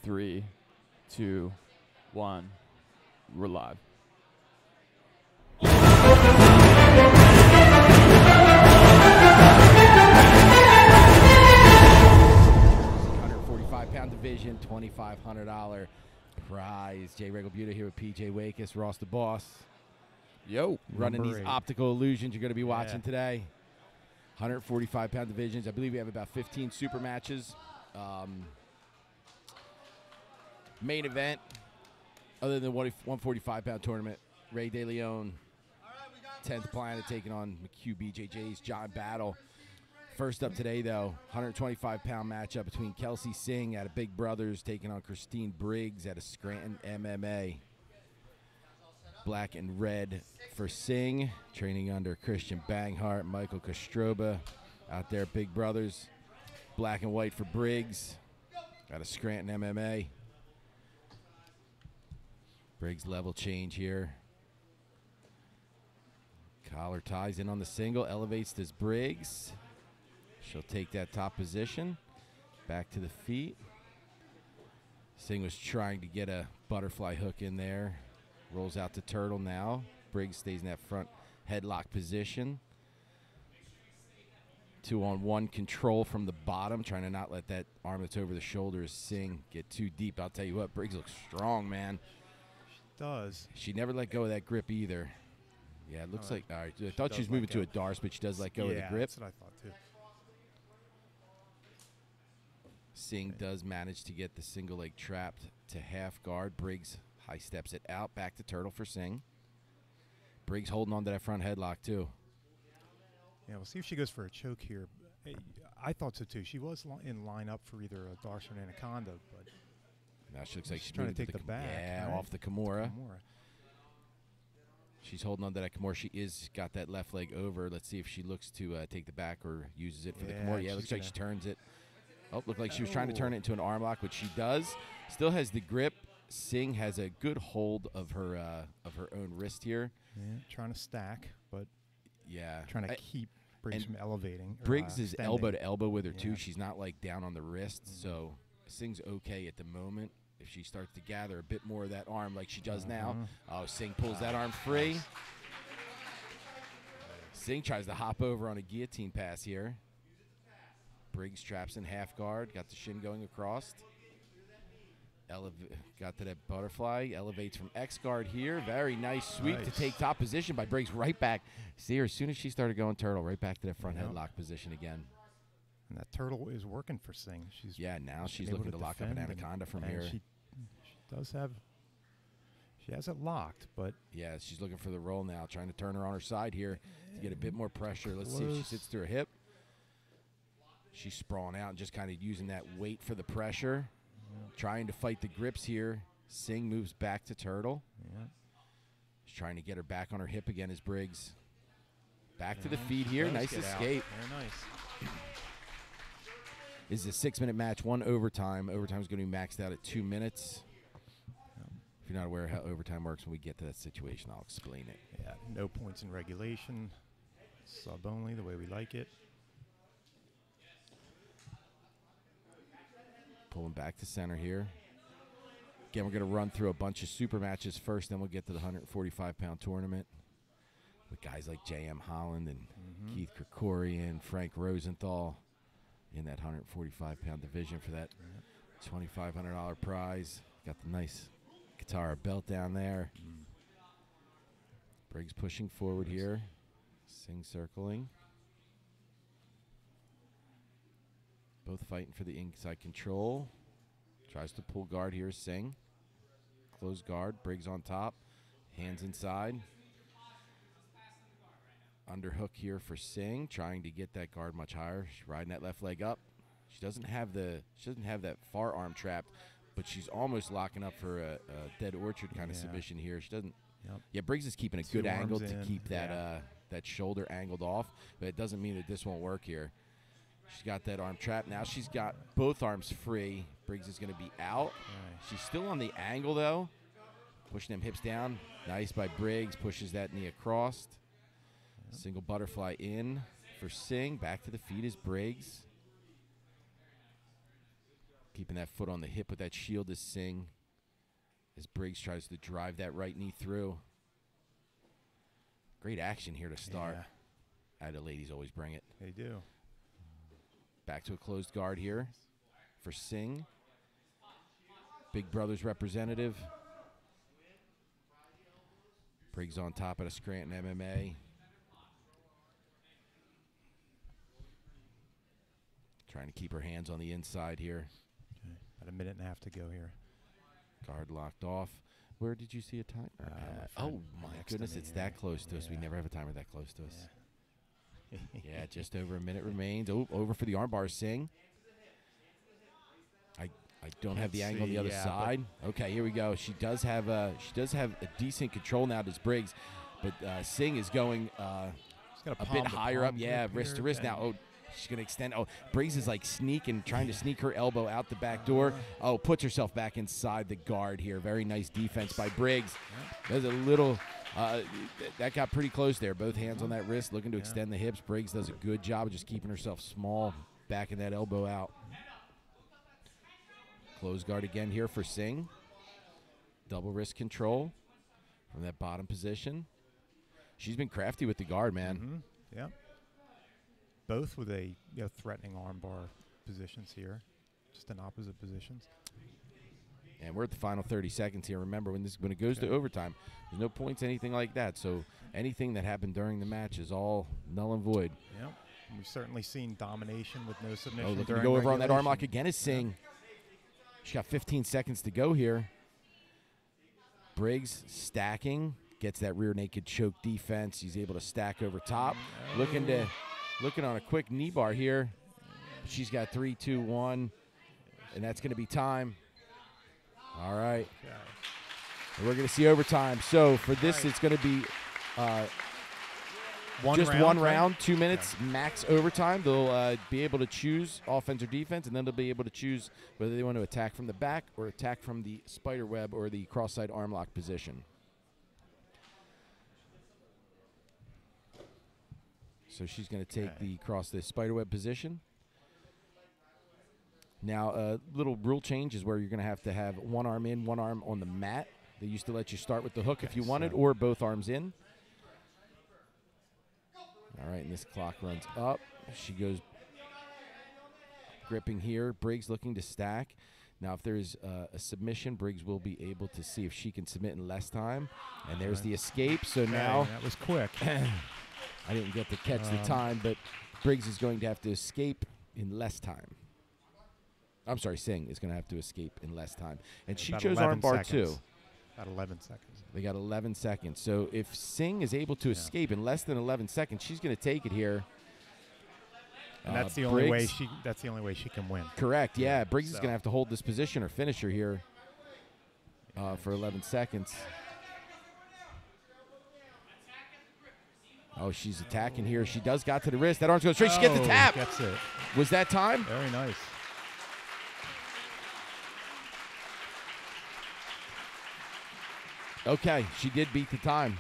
3, 2, 1. We're live. £145 division, $2,500 prize. Jay Regalbuta here with PJ Wakis, Ross the Boss. Yo. Running these 8. optical illusions you're going to be watching today. 145-pound divisions. I believe we have about 15 super matches. Main event, other than the 145-pound tournament, Ray De Leon, 10th Planet taking on McHugh BJJ's John Battle. First up today, though, 125-pound matchup between Kelsey Singh out of Big Brothers taking on Christine Briggs out of Scranton MMA. Black and red for Singh, training under Christian Banghart, Michael Kastroba out there, Big Brothers. Black and white for Briggs out of Scranton MMA. Briggs level change here. Collar ties in on the single, elevates this Briggs. She'll take that top position. Back to the feet. Singh was trying to get a butterfly hook in there. Rolls out to turtle now. Briggs stays in that front headlock position. 2-on-1 control from the bottom, trying to not let that arm that's over the shoulders Singh get too deep. I'll tell you what, Briggs looks strong, man. She does. She never let go of that grip either. Yeah, it looks like, all right, I thought she was moving to a Darce, but she does let go of the grip. That's what I thought, too. Singh does manage to get the single leg trapped to half guard. Briggs high steps it out, back to turtle for Singh. Briggs holding on to that front headlock, too. Yeah, we'll see if she goes for a choke here. I thought so, too. She was in line up for either a Darce or an Anaconda, but now she looks like she's trying to take the back. Yeah, right? off the Kimura. She's holding on to that Kimura. She is got that left leg over. Let's see if she looks to take the back or uses it for the Kimura. Yeah, looks like she turns it. Oh, looked like she was trying to turn it into an arm lock, which she does. Still has the grip. Singh has a good hold of her own wrist here. Yeah, trying to stack, but yeah, trying to keep Briggs from elevating. Briggs is extending. elbow to elbow with her too. She's not like down on the wrist, so Singh's okay at the moment. If she starts to gather a bit more of that arm like she does now, oh, Singh pulls that arm free. Nice. Singh tries to hop over on a guillotine pass here. Briggs traps in half guard, got the shin going across. Got to that butterfly, elevates from X guard here. Very nice sweep to take top position by Briggs, right back. See her as soon as she started going turtle, right back to that front headlock position again. And that turtle is working for Singh. Now she's looking to lock up an Anaconda from here. She does have, she has it locked, but yeah, she's looking for the roll now, trying to turn her on her side here to get a bit more pressure. Let's see if she sits to her hip. She's sprawling out and just kind of using that weight for the pressure. Trying to fight the grips here. Singh moves back to turtle. She's trying to get her back on her hip again as Briggs. Back to the feet here. Nice escape. Very nice. This is a 6-minute match, one overtime. Overtime is going to be maxed out at 2 minutes. If you're not aware of how overtime works, when we get to that situation, I'll explain it. Yeah, no points in regulation. Sub only, the way we like it. Pulling back to center here. Again, we're going to run through a bunch of super matches first, then we'll get to the 145-pound tournament with guys like J.M. Holland and Keith Krikorian, Frank Rosenthal in that 145-pound division for that $2,500 prize. Got the nice guitar belt down there. Briggs pushing forward here. Singh circling. Both fighting for the inside control. Tries to pull guard here, Singh. Close guard, Briggs on top. Hands inside. Underhook here for Singh, trying to get that guard much higher. She's riding that left leg up. She doesn't have that far arm trapped, but she's almost locking up for a dead orchard kind of submission here. She doesn't. Yeah, Briggs is keeping a good angle to keep that that shoulder angled off, but it doesn't mean that this won't work here. She's got that arm trapped. Now she's got both arms free. Briggs is going to be out. Nice. She's still on the angle, though. Pushing them hips down. Nice by Briggs. Pushes that knee across. Single butterfly in for Singh. Back to the feet is Briggs. Keeping that foot on the hip with that shield is Singh. As Briggs tries to drive that right knee through. Great action here to start. The ladies always bring it. They do. Back to a closed guard here for Singh. Big Brothers representative. Briggs on top of the Scranton MMA. Trying to keep her hands on the inside here. Okay. About a minute and a half to go here. Guard locked off. Where did you see a time? Oh, my goodness, it's that close to us. We never have a timer that close to us. Yeah, just over a minute remains. Oh, over for the armbar, Singh. I don't have the angle on the other side. Okay, here we go. She does have a decent control now, does Briggs, but Singh is going a bit higher up. Yeah, wrist to wrist now. Oh, she's going to extend. Oh, Briggs is like trying to sneak her elbow out the back door. Oh, puts herself back inside the guard here. Very nice defense by Briggs. There's a little, that got pretty close there. Both hands on that wrist, looking to extend the hips. Briggs does a good job of just keeping herself small, backing that elbow out. Close guard again here for Singh. Double wrist control from that bottom position. She's been crafty with the guard, man. Yeah. Both with a threatening armbar positions here, just in opposite positions. And we're at the final 30 seconds here. Remember, when it goes to overtime, there's no points, anything like that. So anything that happened during the match is all null and void. Yep. We've certainly seen domination with no submission. Oh, looking to go over on that arm lock again is Singh. She's got 15 seconds to go here. Briggs stacking, gets that rear naked choke defense. He's able to stack over top. Looking on a quick knee bar here. She's got 3, 2, 1, and that's going to be time. All right. And we're going to see overtime. So for this, it's going to be one round, 2 minutes, max overtime. They'll be able to choose offense or defense, and then they'll be able to choose whether they want to attack from the back or attack from the spider web or the cross-side arm lock position. So she's going to take the spider web position. Now, a little rule change is where you're going to have one arm in, one arm on the mat. They used to let you start with the hook if you wanted, or both arms in. All right, and this clock runs up. She goes gripping here. Briggs looking to stack. Now, if there's a submission, Briggs will be able to see if she can submit in less time. And there's the escape. So now that was quick. I didn't get to catch the time, but Briggs is going to have to escape in less time. I'm sorry, Singh is going to have to escape in less time. And she chose armbar too. About 11 seconds. They got 11 seconds. So if Singh is able to escape in less than 11 seconds, she's going to take it here. And that's the only way she. That's the only way she can win. Correct. Yeah, Briggs is going to have to hold this position or finish her here for 11 seconds. Oh, she's attacking here. She does got to the wrist. That arm's going straight. She gets the tap. That's it. Was that time? Very nice. Okay, she did beat the time.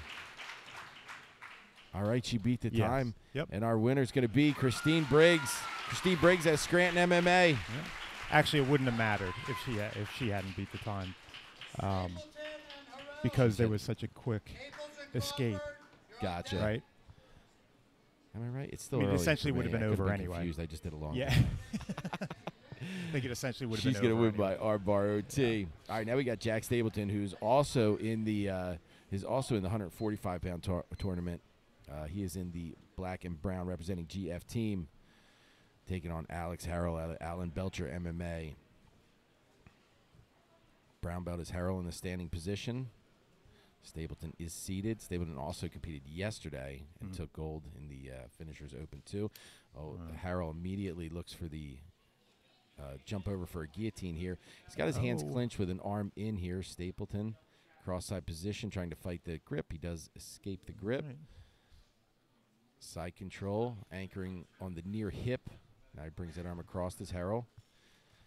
All right, she beat the time. Yep. And our winner is going to be Christine Briggs. Christine Briggs at Scranton MMA. Yep. Actually, it wouldn't have mattered if she hadn't beat the time, because there was such a quick escape. Gotcha. Right. Am I right? It's still it early essentially for would have me. been over anyway. Confused. I just did a long. Yeah. I think it essentially would have been over. She's going to win by armbar OT. Yeah. All right, now we got Jack Stapleton, who's also in the 145-pound tournament. He is in the black and brown representing GF team, taking on Alex Harrell, Alan Belcher MMA. Brown belt is Harrell in the standing position. Stapleton is seated. Stapleton also competed yesterday and took gold in the Finishers Open too. Harrell immediately looks for the jump over for a guillotine here. He's got his hands clinched with an arm in here. Stapleton, cross-side position, trying to fight the grip. He does escape the grip. Right. Side control, anchoring on the near hip. Now he brings that arm across as Harrell.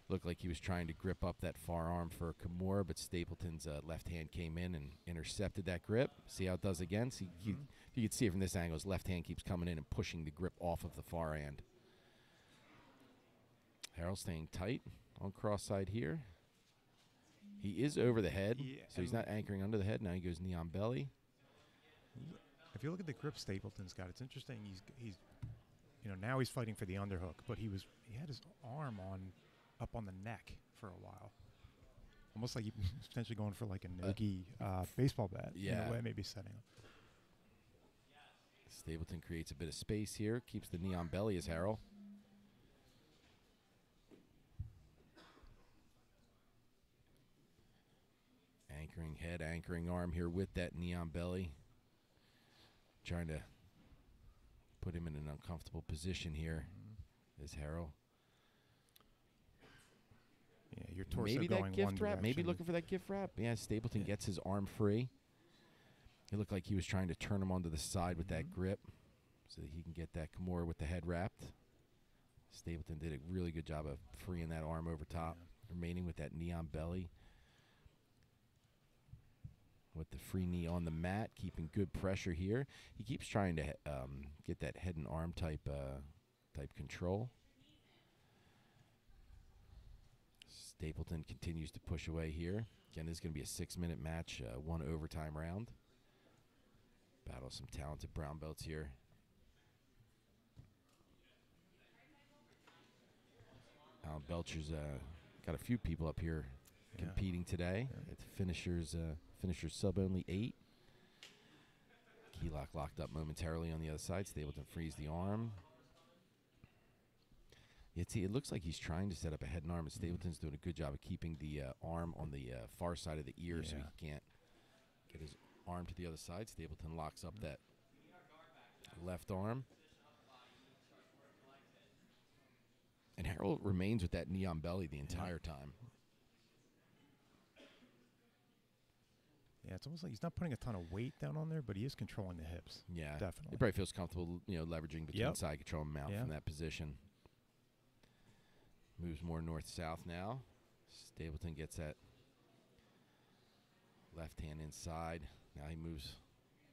Looked like he was trying to grip up that far arm for Kimura, but Stapleton's left hand came in and intercepted that grip. See how it does again? See, you can see it from this angle. His left hand keeps coming in and pushing the grip off of the far hand. Harrell staying tight on cross side here. He is over the head, Yeah, so he's not anchoring under the head. Now he goes knee on belly. If you look at the grip Stapleton's got, it's interesting. He's now he's fighting for the underhook, but he had his arm up on the neck for a while, almost like he was potentially going for like a nogi baseball bat. Yeah, in a way, maybe setting up. Stapleton creates a bit of space here, keeps the knee on belly as Harrell. Anchoring head, anchoring arm here with that knee on belly. Trying to put him in an uncomfortable position here as Harrell. Yeah, your torso maybe going that gift one wrap. direction. Maybe looking for that gift wrap. Yeah, Stapleton gets his arm free. It looked like he was trying to turn him onto the side with that grip so that he can get that Kimura with the head wrapped. Stapleton did a really good job of freeing that arm over top, remaining with that knee on belly. With the free knee on the mat, keeping good pressure here. He keeps trying to get that head and arm type control. Stapleton continues to push away here. Again, this is going to be a 6-minute match, 1 overtime round. Battle some talented brown belts here. Alan Belcher's got a few people up here competing today. At the finishers sub only 8. Keylock locked up momentarily on the other side. Stapleton frees the arm. It looks like he's trying to set up a head and arm, and Stapleton's doing a good job of keeping the arm on the far side of the ear so he can't get his arm to the other side. Stapleton locks up that left arm. And Harrell remains with that knee on belly the entire time. Yeah, it's almost like he's not putting a ton of weight down on there, but he is controlling the hips. Yeah, definitely. He probably feels comfortable, leveraging between side control and mount from that position. Moves more north-south now. Stapleton gets that left hand inside. Now he moves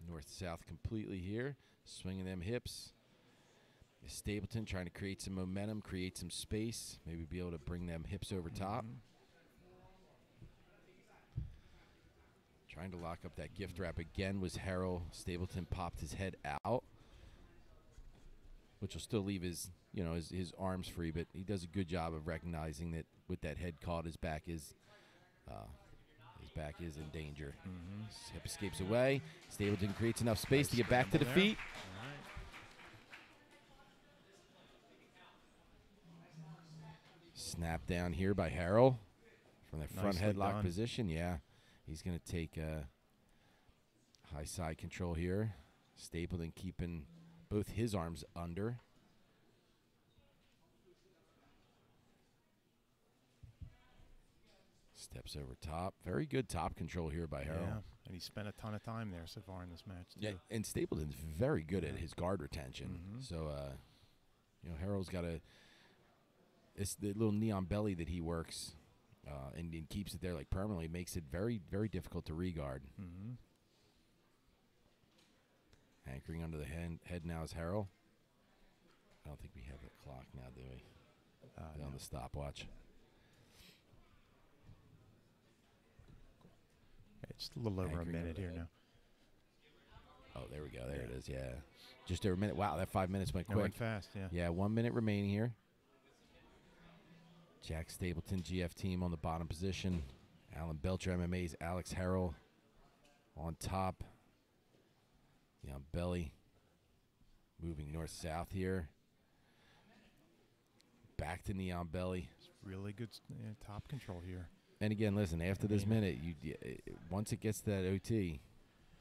north-south completely here. Swinging them hips. Stapleton trying to create some momentum, create some space. Maybe be able to bring them hips over top. Trying to lock up that gift wrap again was Harrell. Stapleton popped his head out, which will still leave his arms free, but he does a good job of recognizing that with that head caught, his back is in danger. His hip escapes away. Stapleton creates enough space to get back to the feet. Snap down here by Harrell from the front headlock position. Yeah, he's going to take high side control here. Stapleton keeping both his arms under. Steps over top. Very good top control here by Harrell. Yeah, and he spent a ton of time there so far in this match, too. Yeah, and Stapleton's very good at his guard retention. So, Harrell's got it's the little knee on belly that he works and keeps it there like permanently. Makes it very, very difficult to re-guard. Anchoring under the head now is Harrell. I don't think we have the clock now, do we? On the stopwatch. Just a little over a minute here now. Oh, there we go. There it is, yeah. Just over a minute. Wow, that 5 minutes went quick. Went fast, yeah. Yeah, 1 minute remaining here. Jack Stapleton, GF team on the bottom position. Alan Belcher, MMA's Alex Harrell on top. On belly. Moving north-south here. Back to knee on belly. It's really good top control here. And again, listen, after this minute, once it gets to that OT,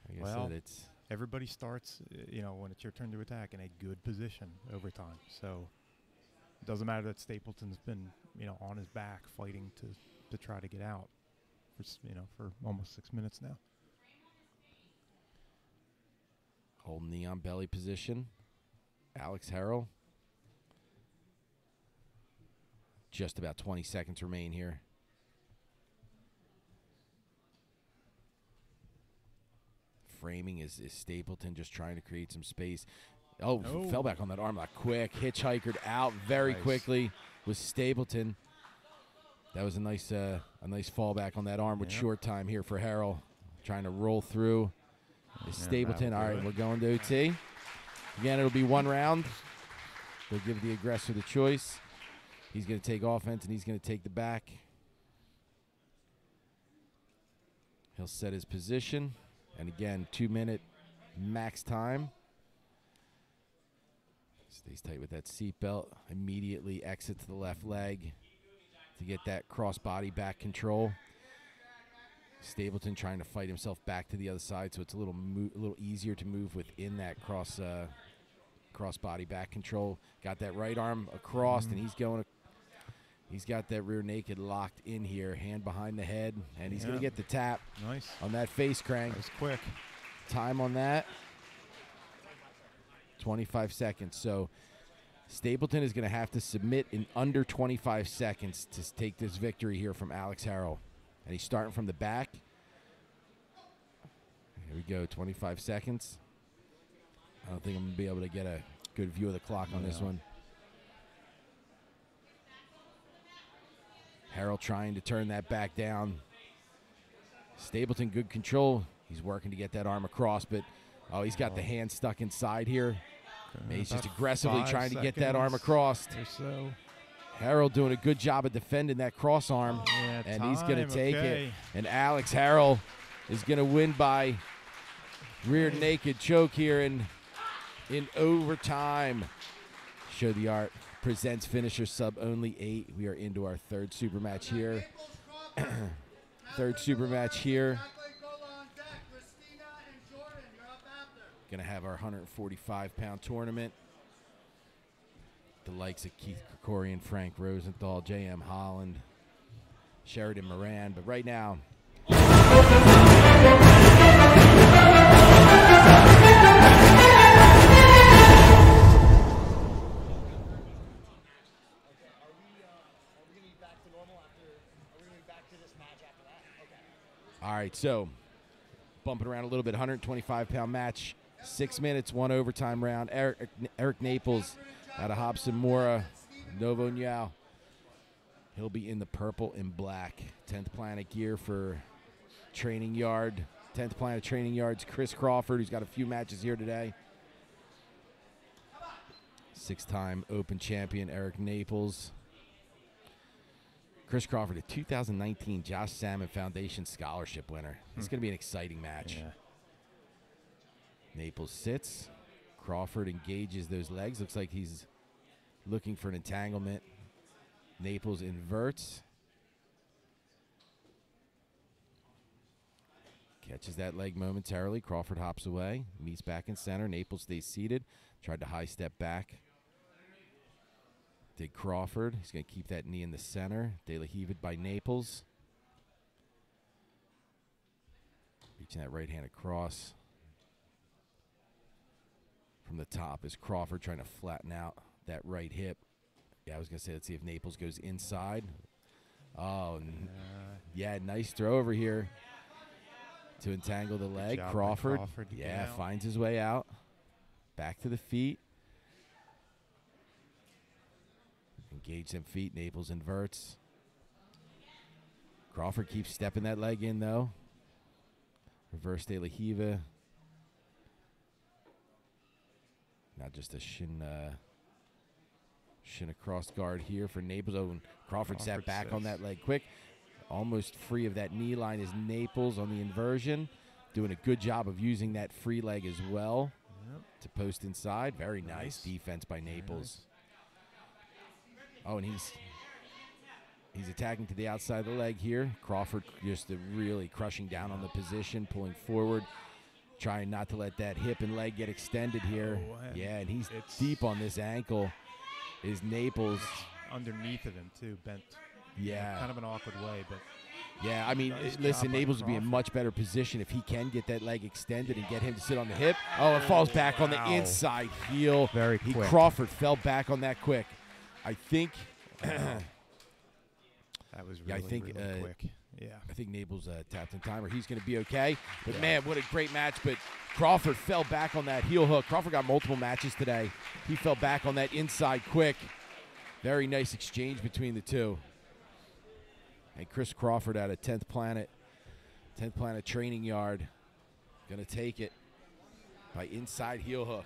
like I said, it's... Everybody starts, when it's your turn to attack, in a good position over time. So it doesn't matter that Stapleton's been, on his back fighting to try to get out for almost 6 minutes now. Holding knee on belly position. Alex Harrell. Just about 20 seconds remain here. Framing is Stapleton just trying to create some space. Oh, fell back on that arm lock quick. Hitchhikered out very quickly with Stapleton. That was a nice fallback on that arm with short time here for Harrell. Trying to roll through. Stapleton. All right, we're going to OT. Again, it'll be 1 round. They'll give the aggressor the choice. He's going to take offense, and he's going to take the back. He'll set his position. And again, 2-minute max time. Stays tight with that seatbelt. Immediately exit to the left leg to get that cross-body back control. Stapleton trying to fight himself back to the other side, so it's a little easier to move within that cross-body back control. Got that right arm across, and he's got that rear naked locked in here, hand behind the head, and he's going to get the tap on that face crank. That was quick. Time on that, 25 seconds. So Stapleton is going to have to submit in under 25 seconds to take this victory here from Alex Harrell. And he's starting from the back. Here we go, 25 seconds. I don't think I'm going to be able to get a good view of the clock on this one. Harrell trying to turn that back down. Stapleton, good control. He's working to get that arm across, but, he's got the hand stuck inside here. He's just aggressively trying to get that arm across. So. Harrell doing a good job of defending that cross arm, and he's going to take it. And Alex Harrell is going to win by rear naked choke here in overtime. Show the Art presents finisher sub only 8. We are into our third super match here. Third super match here. Going to have our 145-pound tournament. The likes of Keith Krikorian, Frank Rosenthal, J.M. Holland, Sheridan Moran. But right now, all right, so bumping around a little bit, 125-pound match, 6 minutes, 1 overtime round. Erick Naples out of Hobson Mora, Novo Niao. He'll be in the purple and black. 10th Planet gear for Training Yard. 10th Planet Training Yard's Chris Crawford, who's got a few matches here today. 6-time Open champion Erick Naples. Chris Crawford, a 2019 Josh Salmon Foundation Scholarship winner. It's going to be an exciting match. Yeah. Naples sits. Crawford engages those legs. Looks like he's looking for an entanglement. Naples inverts. Catches that leg momentarily. Crawford hops away. Meets back in center. Naples stays seated. Tried to high step back. Did Crawford. He's going to keep that knee in the center. De La Heavid by Naples. Reaching that right hand across. From the top is Crawford trying to flatten out that right hip. Yeah, I was going to say, let's see if Naples goes inside. Oh, yeah, nice throw over here to entangle the leg. Crawford, finds his way out. Back to the feet. Engage them feet. Naples inverts. Crawford keeps stepping that leg in, though. Reverse De La Heavid. Not just a shin across guard here for Naples. Oh, and Crawford sat back on that leg quick. Almost free of that knee line is Naples on the inversion. Doing a good job of using that free leg as well to post inside. Very nice defense by Naples. Oh, and he's attacking to the outside of the leg here. Crawford just really crushing down on the position, pulling forward. Trying not to let that hip and leg get extended here. And he's deep on this ankle. Is Naples. Underneath of him, too, bent. Yeah. Kind of an awkward way, but. Yeah, I mean, listen, Naples would be in much better position if he can get that leg extended and get him to sit on the hip. Oh, it falls back on the inside heel. Very quick. Crawford fell back on that quick. I think. That was really, really quick. Yeah. I think Naples tapped in time, or he's going to be okay. But, man, what a great match. But Crawford fell back on that heel hook. Crawford got multiple matches today. He fell back on that inside quick. Very nice exchange between the two. And Chris Crawford out of 10th Planet Training Yard. Going to take it by inside heel hook.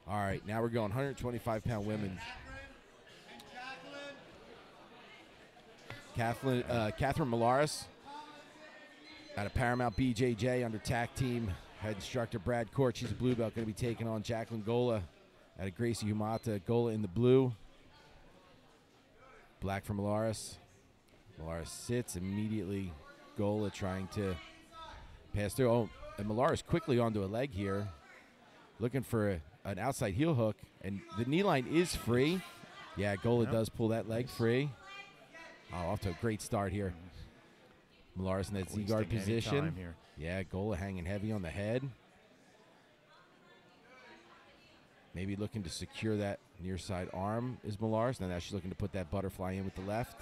All right, now we're going 125-pound women. Katherine Malaris out of Paramount BJJ under TAC team. Head instructor Brad Court. She's a blue belt, going to be taking on Jacqueline Gola out of Gracie Humata. Gola in the blue. Black for Malaris. Malaris sits immediately. Gola trying to pass through. Oh, and Malaris quickly onto a leg here. Looking for an outside heel hook. And the knee line is free. Yeah, Gola does pull that leg free. Oh, off to a great start here. Malaris in that Z-guard position. Yeah, Gola hanging heavy on the head. Maybe looking to secure that near side arm is Malaris. Now she's looking to put that butterfly in with the left.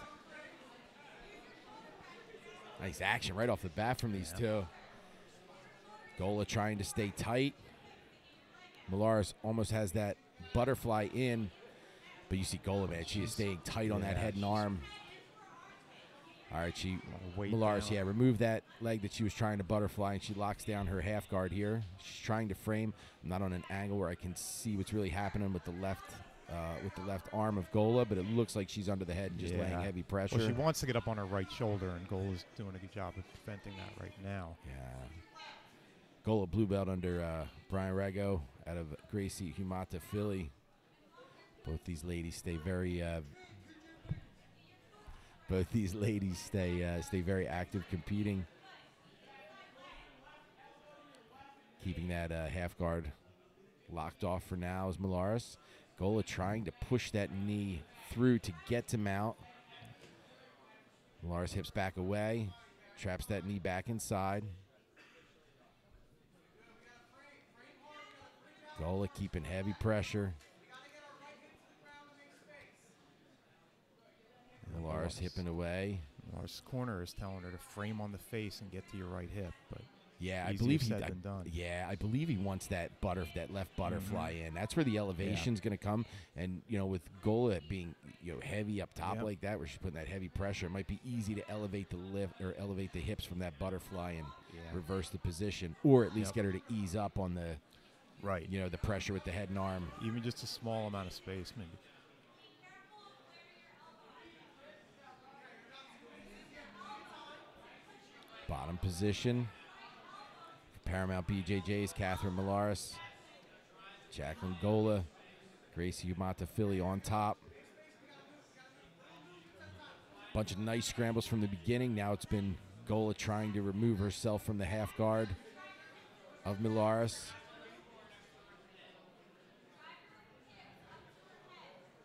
Nice action right off the bat from these two. Gola trying to stay tight. Malaris almost has that butterfly in. But you see Gola, man, she is staying tight on that head and arm. All right, Malaris, removed that leg that she was trying to butterfly, and she locks down her half guard here. She's trying to frame. I'm not on an angle where I can see what's really happening with the left arm of Gola, but it looks like she's under the head and just laying heavy pressure. Well, she wants to get up on her right shoulder, and Gola's doing a good job of preventing that right now. Yeah. Gola blue belt under Brian Rego out of Gracie Humata, Philly. Both these ladies stay very stay very active competing. Keeping that half guard locked off for now is Malaris. Gola trying to push that knee through to get to mount. Malaris hips back away, traps that knee back inside. Gola keeping heavy pressure. Malaris hipping away. Malaris' corner is telling her to frame on the face and get to your right hip, but yeah, I believe I believe he wants that left butterfly in. That's where the elevation's going to come. And with Gola being heavy up top like that, where she's putting that heavy pressure, it might be easy to elevate the lift or elevate the hips from that butterfly and reverse the position, or at least get her to ease up on the the pressure with the head and arm. Even just a small amount of space, maybe. Bottom position for Paramount BJJ's Katherine Malaris, Jacqueline Gola, Gracie Humata Philly on top. Bunch of nice scrambles from the beginning. Now it's been Gola trying to remove herself from the half guard of Malaris.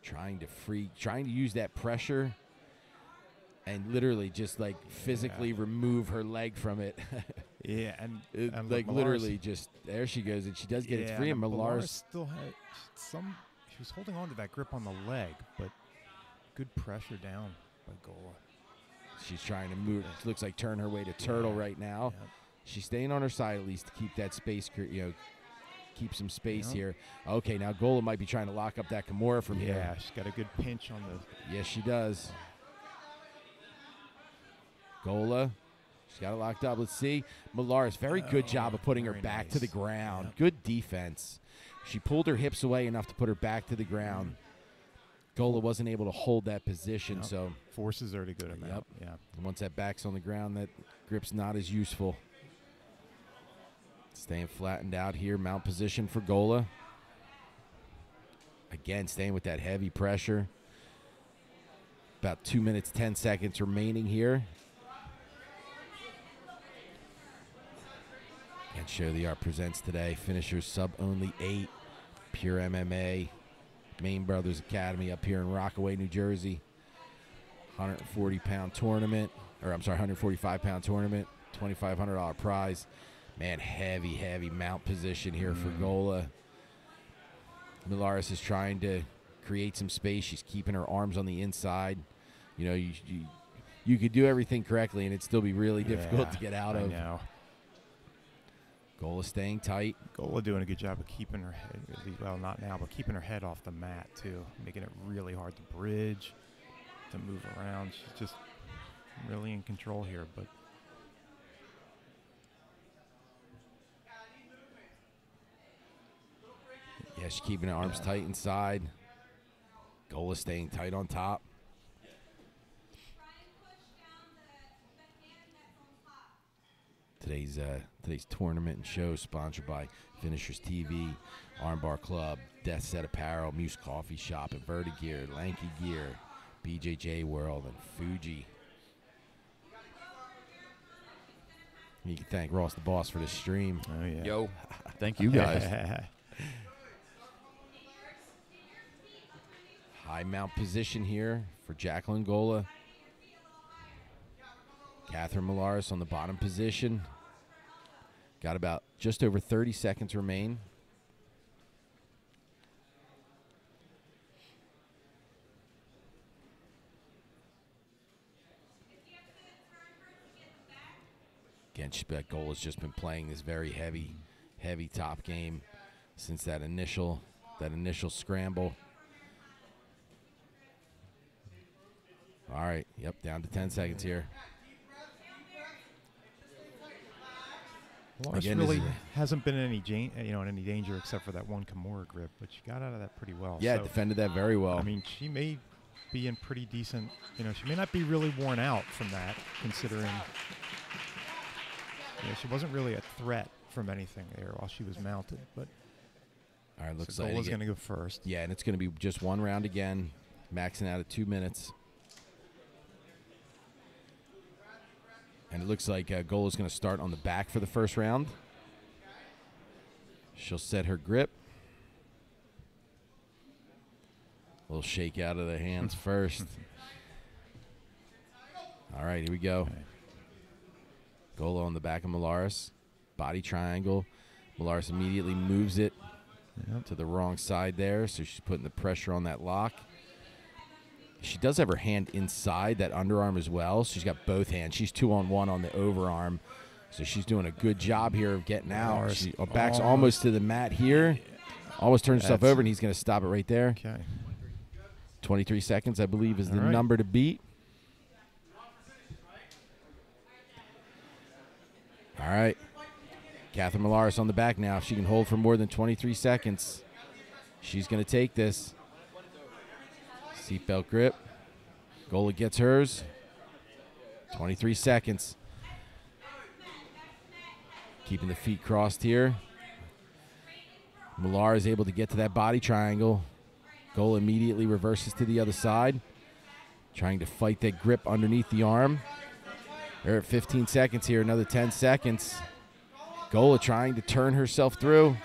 Trying to use that pressure and literally just physically remove her leg from it. And literally just there she goes, and she does get it free. And Malaris still had she was holding on to that grip on the leg, but good pressure down by Gola. She's trying to move. It looks like turn her way to turtle right now. She's staying on her side at least to keep that space, keep some space here. Okay, now Gola might be trying to lock up that Kimura from here. Yeah, she's got a good pinch on the. Yes, she does. Gola, she's got it locked up. Let's see. Malaris, very good job of putting her back to the ground. Good defense. She pulled her hips away enough to put her back to the ground. Gola wasn't able to hold that position, so forces her to go to mount. And once that back's on the ground, that grip's not as useful. Staying flattened out here, mount position for Gola. Again, staying with that heavy pressure. About 2 minutes, 10 seconds remaining here. And Show the Art presents today. Finishers sub only 8. Pure MMA. Main Brothers Academy up here in Rockaway, New Jersey. 140-pound tournament. Or I'm sorry, 145-pound tournament. $2,500 prize. Man, heavy mount position here for Gola. Malaris is trying to create some space. She's keeping her arms on the inside. You could do everything correctly, and it'd still be really difficult to get out of. Know. Gola staying tight. Gola doing a good job of keeping her head, well, not now, but keeping her head off the mat, too. Making it really hard to bridge, to move around. She's just really in control here, but... Yeah, she's keeping her arms tight inside. Gola staying tight on top. Today's tournament and show sponsored by Finishers TV, Armbar Club, Death Set Apparel, Muse Coffee Shop, and Vertigear, Lanky Gear, BJJ World, and Fuji. You can thank Ross the Boss for this stream. Oh, yeah. Yo, thank you guys. High mount position here for Jacqueline Gola. Katherine Molaris on the bottom position. Got about just over 30 seconds remain. Again, Gola's just been playing this very heavy top game since that initial scramble. All right, yep, down to 10 seconds here. Lawrence really hasn't been in any danger except for that one Kimura grip, but she got out of that pretty well. Yeah, so, defended that very well. I mean, she may be in pretty decent, she may not be really worn out from that, considering she wasn't really a threat from anything there while she was mounted. But all right, looks so like Gola's going to go first. Yeah, and it's going to be just one round again, maxing out at 2 minutes. And it looks like Gola's going to start on the back for the first round. She'll set her grip. A little shake out of the hands first. All right, here we go. Okay. Gola on the back of Molaris. Body triangle. Molaris immediately moves it to the wrong side there, so she's putting the pressure on that lock. She does have her hand inside that underarm as well. So she's got both hands. She's 2-on-1 on the overarm. So she's doing a good job here of getting out. She backs almost to the mat here. Almost turns herself over, and he's going to stop it right there. Okay. 23 seconds, I believe, is the number to beat. All right. Katherine Molaris on the back now. If she can hold for more than 23 seconds, she's going to take this. Seatbelt grip. Gola gets hers. 23 seconds. Keeping the feet crossed here. Millar is able to get to that body triangle. Gola immediately reverses to the other side, trying to fight that grip underneath the arm. They're at 15 seconds here, another 10 seconds. Gola trying to turn herself through.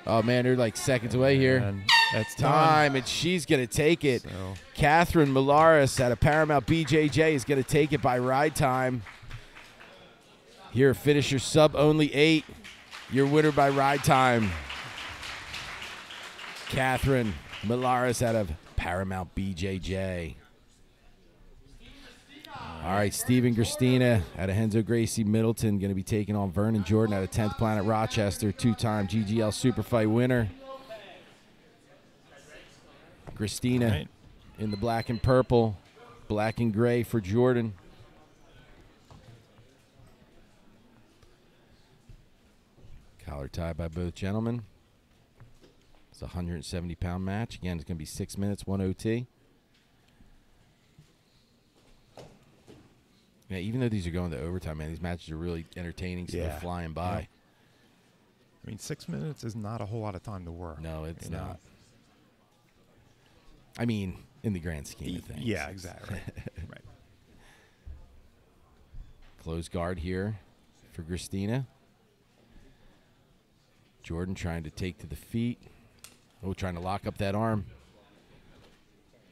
Oh, man, they're like seconds away here. And that's time, and she's going to take it. So. Katherine Molaris out of Paramount BJJ is going to take it by ride time. Here, finisher sub only 8. Your winner by ride time. Katherine Molaris out of Paramount BJJ. All right, Stephen Kristina out of Henzo Gracie Middleton going to be taking on Vernon Jordan out of 10th Planet Rochester, 2-time GGL Super Fight winner. Kristina in the black and purple, black and gray for Jordan. Collar tie by both gentlemen. It's a 170-pound match. Again, it's going to be 6 minutes, 1 OT. Yeah, even though these are going to overtime, man, these matches are really entertaining, so they're flying by. Yep. I mean, 6 minutes is not a whole lot of time to work. No, it's not. I mean, in the grand scheme of things. Yeah, exactly. Right. Close guard here for Kristina. Jordan trying to take to the feet. Oh, trying to lock up that arm.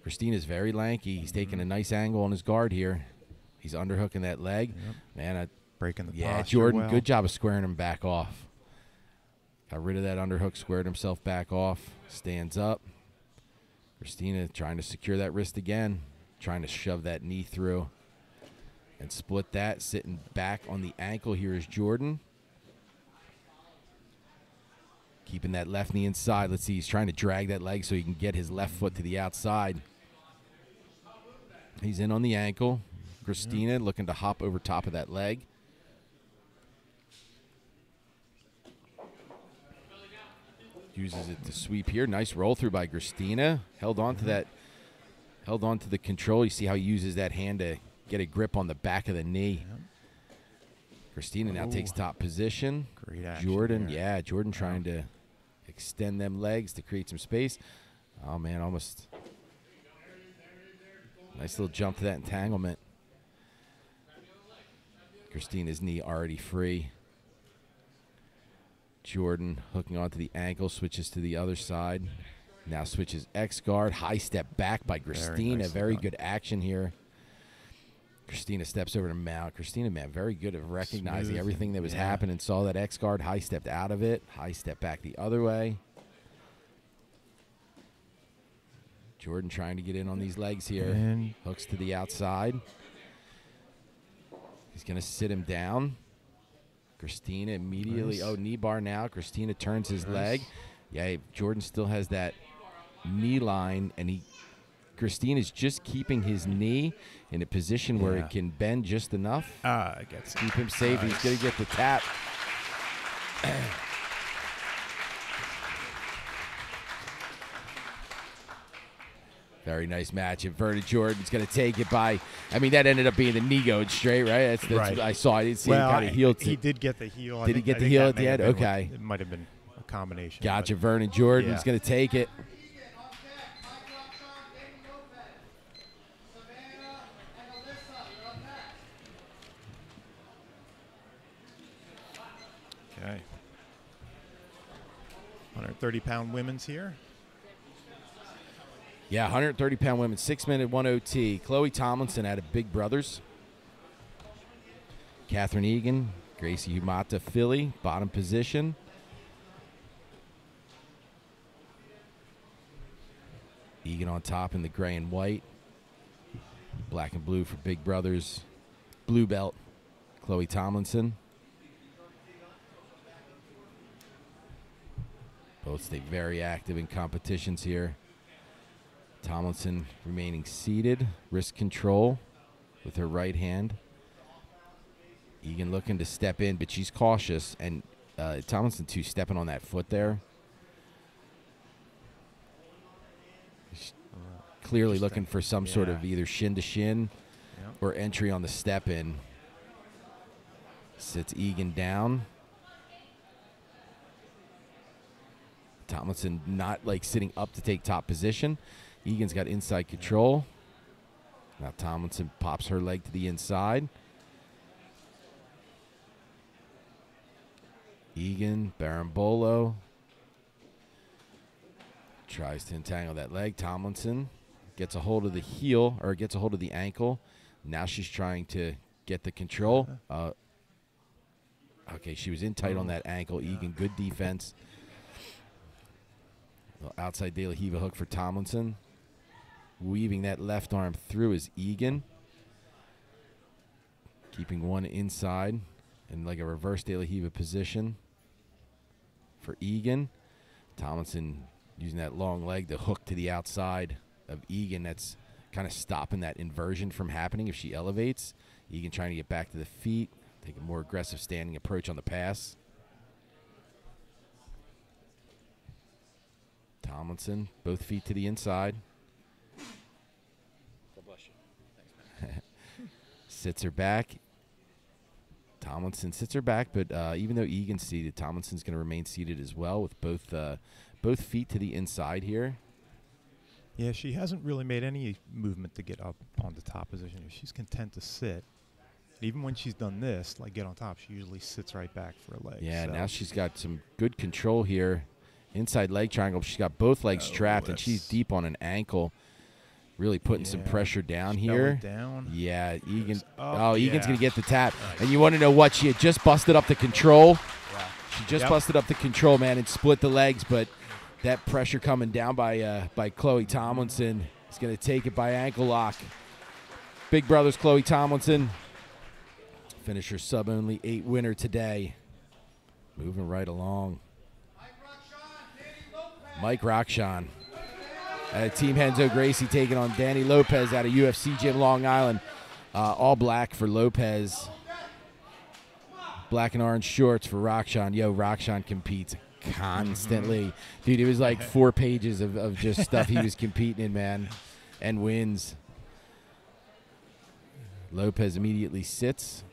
Kristina's very lanky. He's taking a nice angle on his guard here. He's underhooking that leg. Yep. Man, breaking the posture Jordan, well. good job of squaring him back off. Got rid of that underhook, squared himself back off. Stands up. Kristina trying to secure that wrist again. Trying to shove that knee through. And split that. Sitting back on the ankle here is Jordan. Keeping that left knee inside. Let's see, he's trying to drag that leg so he can get his left foot to the outside. He's in on the ankle. Kristina looking to hop over top of that leg. Uses it to sweep here. Nice roll through by Kristina. Held on to that. Held on to the control. You see how he uses that hand to get a grip on the back of the knee. Kristina now takes top position. Great action Jordan, there. Jordan trying to extend them legs to create some space. Oh, man, almost. Nice little jump to that entanglement. Kristina's knee already free. Jordan hooking onto the ankle, switches to the other side. Now switches X guard. High step back by Kristina. Very good action here. Kristina steps over to mount. Kristina, man, very good at recognizing everything that was happening. Saw that X guard. High stepped out of it. High step back the other way. Jordan trying to get in on these legs here. And hooks to the outside. He's going to sit him down. Kristina immediately, knee bar now. Kristina turns his leg. Yeah, Jordan still has that knee line, and Kristina's just keeping his knee in a position where it can bend just enough. Keep him safe. Nice. He's going to get the tap. Very nice match. And Vernon Jordan's going to take it by, I mean, that ended up being the knee going straight, right? That's right. What I saw. I didn't see him kind of heel. He did get the heel. Did he get the heel at the end? Okay. It might have been a combination. Gotcha. Vernon Jordan's going to take it. Okay. 130-pound women's here. Yeah, 130-pound women, 6-minute 1 OT. Chloe Tomlinson out of Big Brothers. Katherine Egan, Gracie Humata, Philly, bottom position. Egan on top in the gray and white. Black and blue for Big Brothers. Blue belt, Chloe Tomlinson. Both stay very active in competitions here. Tomlinson remaining seated, wrist control with her right hand. Egan looking to step in, but she's cautious, and Tomlinson too stepping on that foot there. She's clearly looking for some sort of either shin to shin or entry on the step in. Sits Egan down. Tomlinson not like sitting up to take top position. Egan's got inside control. Now Tomlinson pops her leg to the inside. Egan, Barambolo. Tries to entangle that leg. Tomlinson gets a hold of the heel, or gets a hold of the ankle. Now she's trying to get the control. Okay, she was in tight on that ankle. Egan, good defense. Outside De La Hiva hook for Tomlinson. Weaving that left arm through is Egan. Keeping one inside in like a reverse De La Hiva position for Egan. Tomlinson using that long leg to hook to the outside of Egan. That's kind of stopping that inversion from happening if she elevates. Egan trying to get back to the feet, take a more aggressive standing approach on the pass. Tomlinson, both feet to the inside. God bless you. Thanks, man. Sits her back. Tomlinson sits her back, but even though Egan's seated, Tomlinson's going to remain seated as well with both feet to the inside here. Yeah, she hasn't really made any movement to get up on the top position. She's content to sit. Even when she's done this, like get on top, she usually sits right back for a leg. Yeah, so now she's got some good control here. Inside leg triangle. She's got both legs trapped, and she's deep on an ankle. Really putting some pressure down here. Down. Yeah, Egan. Egan's going to get the tap. Nice. And you want to know what? She had just busted up the control. Yeah. She just busted up the control, man, and split the legs. But that pressure coming down by Chloe Tomlinson is going to take it by ankle lock. Big Brothers Chloe Tomlinson. Finisher sub-only 8 winner today. Moving right along. Mike Rockshon. Team Henzo Gracie taking on Danny Lopez out of UFC Gym, Long Island. All black for Lopez. Black and orange shorts for Rockshon. Yo, Rockshon competes constantly. Dude, it was like 4 pages of just stuff he was competing in, man, and wins. Lopez immediately sits.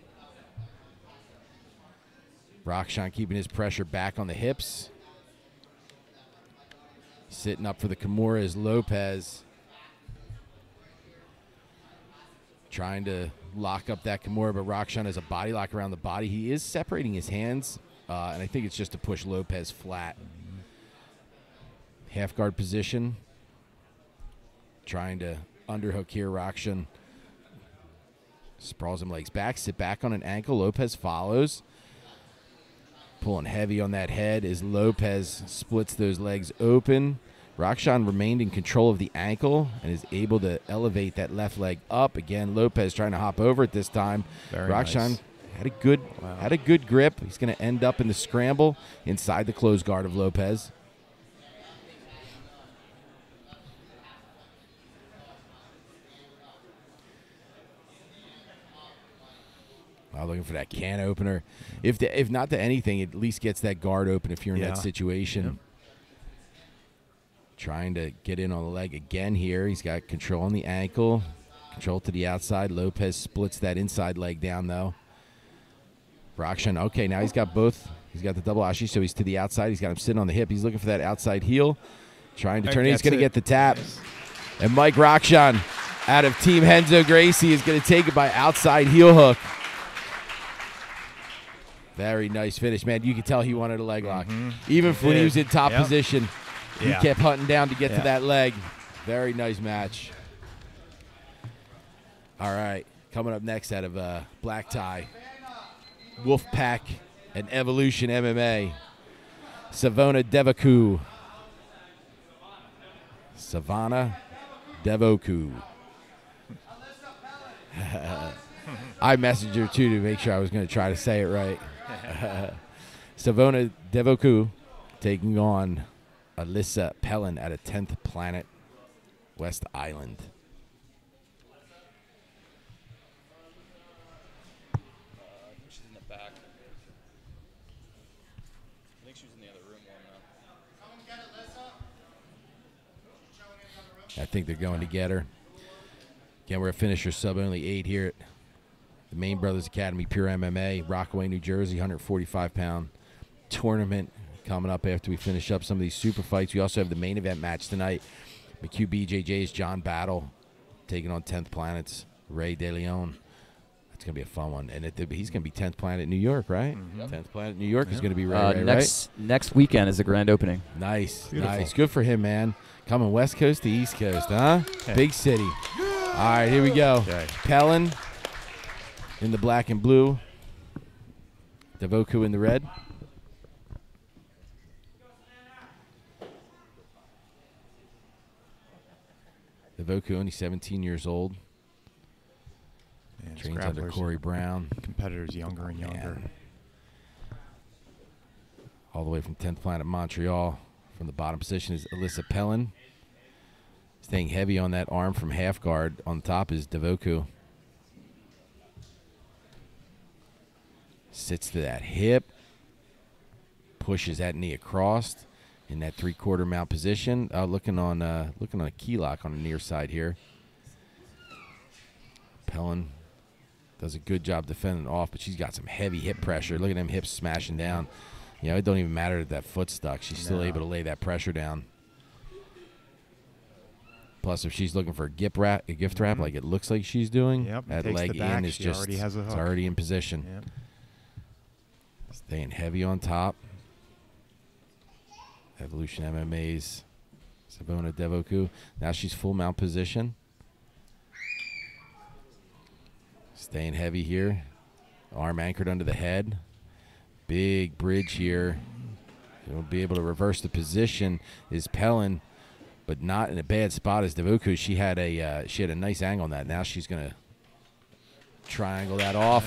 Rockshon keeping his pressure back on the hips. Sitting up for the Kimura is Lopez. Trying to lock up that Kimura, but Rockshon has a body lock around the body. He is separating his hands, and I think it's just to push Lopez flat. Half guard position. Trying to underhook here, Rockshon. Sprawls him legs back, sit back on an ankle. Lopez follows. Pulling heavy on that head as Lopez splits those legs open. Rockshon remained in control of the ankle and is able to elevate that left leg up. Again, Lopez trying to hop over it this time. Rockshon nice. had a good grip. He's going to end up in the scramble inside the closed guard of Lopez. Looking for that can opener. If not to anything, it at least gets that guard open if you're in that situation. Yep. Trying to get in on the leg again here. He's got control on the ankle. Control to the outside. Lopez splits that inside leg down, though. Rockshon, okay, now he's got both. He's got the double ashi, so he's to the outside. He's got him sitting on the hip. He's looking for that outside heel. Trying to turn it. He's going to get the tap. And Mike Rockshon out of Team Henzo Gracie is going to take it by outside heel hook. Very nice finish, man. You can tell he wanted a leg lock. Even when he was in top position, he kept hunting down to get to that leg. Very nice match. All right, coming up next out of Black Tie, Wolfpack and Evolution MMA, Savannah DeBoku. Savannah DeBoku. I messaged her, too, to make sure I was going to try to say it right. Savannah DeBoku taking on ELISA Pelin at a 10th Planet, West Island. She's in the back. I think she was in the other room I think they're going to get her. Again, we're a finisher sub only 8 here at the Main Brothers Academy, Pure MMA, Rockaway, New Jersey, 145-pound tournament coming up after we finish up some of these super fights. We also have the main event match tonight. McHugh BJJ's John Battle taking on 10th Planet's Ray De Leon. That's going to be a fun one. And he's going to be 10th Planet New York, right? 10th Planet New York is going to be Ray, right? Next weekend is the grand opening. Nice. Beautiful. Nice. Good for him, man. Coming West Coast to East Coast, huh? Big city. All right, here we go. Okay. Pelin in the black and blue. DeBoku in the red. DeBoku, only 17 years old. Man, Trains under Scrapplers, Corey Brown. competitors younger and younger. Man. All the way from 10th Planet Montreal. From the bottom position is ELISA Pelin. Staying heavy on that arm from half guard. On the top is DeBoku. Sits to that hip. Pushes that knee across in that 3/4 mount position. Looking on a key lock on the near side here. Pelin does a good job defending off, but she's got some heavy hip pressure. Look at them hips smashing down. You know, it don't even matter that that foot's stuck. She's still able to lay that pressure down. Plus, if she's looking for a gift wrap like it looks like she's doing, that leg in is just already has a hook. It's already in position. Yep. Staying heavy on top. Evolution MMA's Savannah DeBoku. Now she's full mount position. Staying heavy here. Arm anchored under the head. Big bridge here. She'll be able to reverse the position is Pelin, but not in a bad spot as DeBoku. She had a nice angle on that. Now she's gonna triangle that off.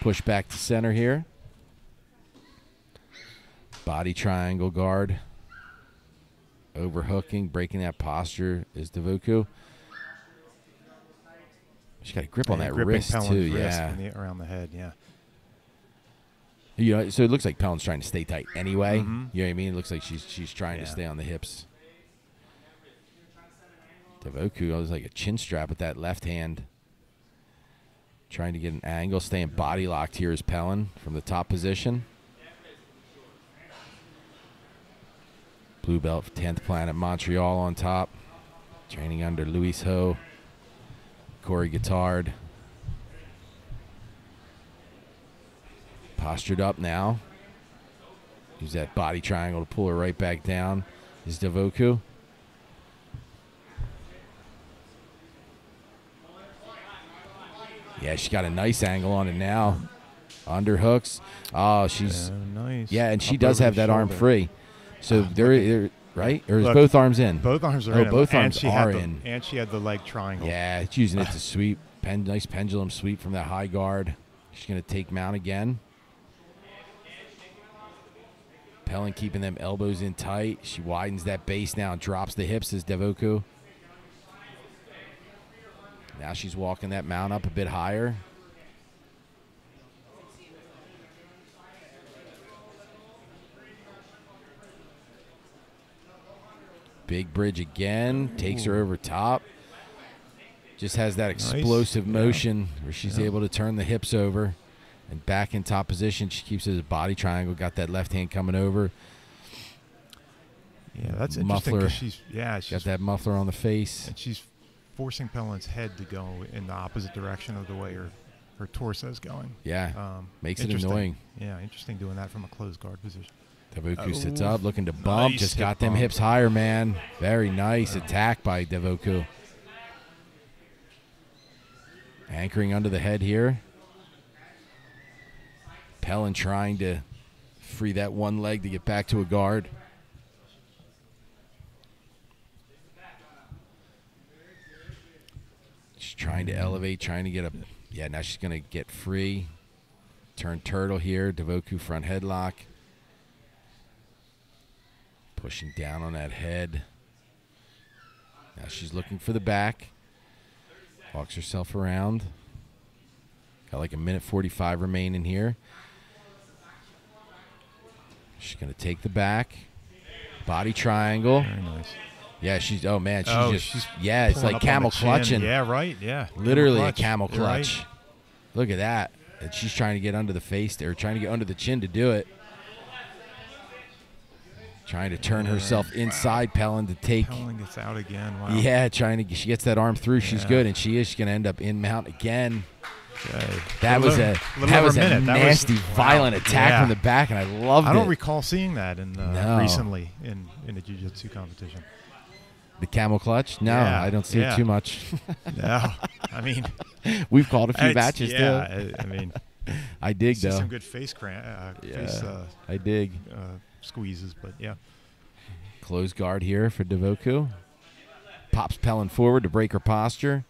Push back to center here. Body triangle guard. Overhooking, breaking that posture is DeBoku. She's got a grip on that wrist, Pelin's too. wrist Yeah. around the head, yeah. You know, so it looks like Pelin's trying to stay tight anyway. Mm-hmm. You know what I mean? It looks like she's trying to stay on the hips. DeBoku was like a chin strap with that left hand. Trying to get an angle, staying body locked here is Pelin from the top position. Blue belt for 10th Planet Montreal on top. Training under Luis Ho. Corey Guittard. Postured up now. Use that body triangle to pull her right back down. Is DeBoku. Yeah, she got a nice angle on it now. Underhooks. Oh, she's nice. Yeah, and she Up does over have the that arm shoulder. free. So they're right, or is Look, both arms in? Both arms are Oh, in. both and arms she are had the, in. And she had the leg triangle. Yeah, it's using it to sweep. Nice pendulum sweep from that high guard. She's going to take mount again. Pelin keeping them elbows in tight. She widens that base now and drops the hips as DeBoku. Now she's walking that mount up a bit higher. Big bridge again. Takes her over top. Just has that explosive motion where she's able to turn the hips over and back in top position. She keeps it as a body triangle. Got that left hand coming over. Yeah, that's muffler. interesting. She's Got that muffler on the face. And she's forcing Pelin's head to go in the opposite direction of the way her torso is going. Yeah, makes it interesting. annoying. Yeah, interesting doing that from a closed guard position. DeBoku sits up, looking to bump. Nice Just hip got them bump. hips higher, man. Very nice attack by DeBoku. Anchoring under the head here. Pelin trying to free that one leg to get back to a guard. She's trying to elevate, trying to get a... Yeah, now she's going to get free. Turn turtle here. DeBoku front headlock. Pushing down on that head. Now she's looking for the back. Walks herself around. Got like a minute 45 remaining here. She's going to take the back. Body triangle. Very nice. Yeah, she's... Oh, man. She's pulling it's like up on camel the chin. clutching. Yeah, right. Yeah. Literally a camel You're right. clutch. Look at that. And she's trying to get under the face there, trying to get under the chin to do it. Trying to turn herself inside Pelin to take. Pelin gets out again. Wow. Yeah, she gets that arm through. She's good, and she's going to end up in mount again. Okay. That was a nasty, violent attack from the back, and I loved it. I don't recall seeing that recently in a jiu-jitsu competition. The camel clutch? No, Yeah, I don't see it too much. No, I mean, we've called a few matches too. I mean, I dig see though. some good face I dig. Squeezes, but yeah. Close guard here for DeBoku. Pops Pelin forward to break her posture.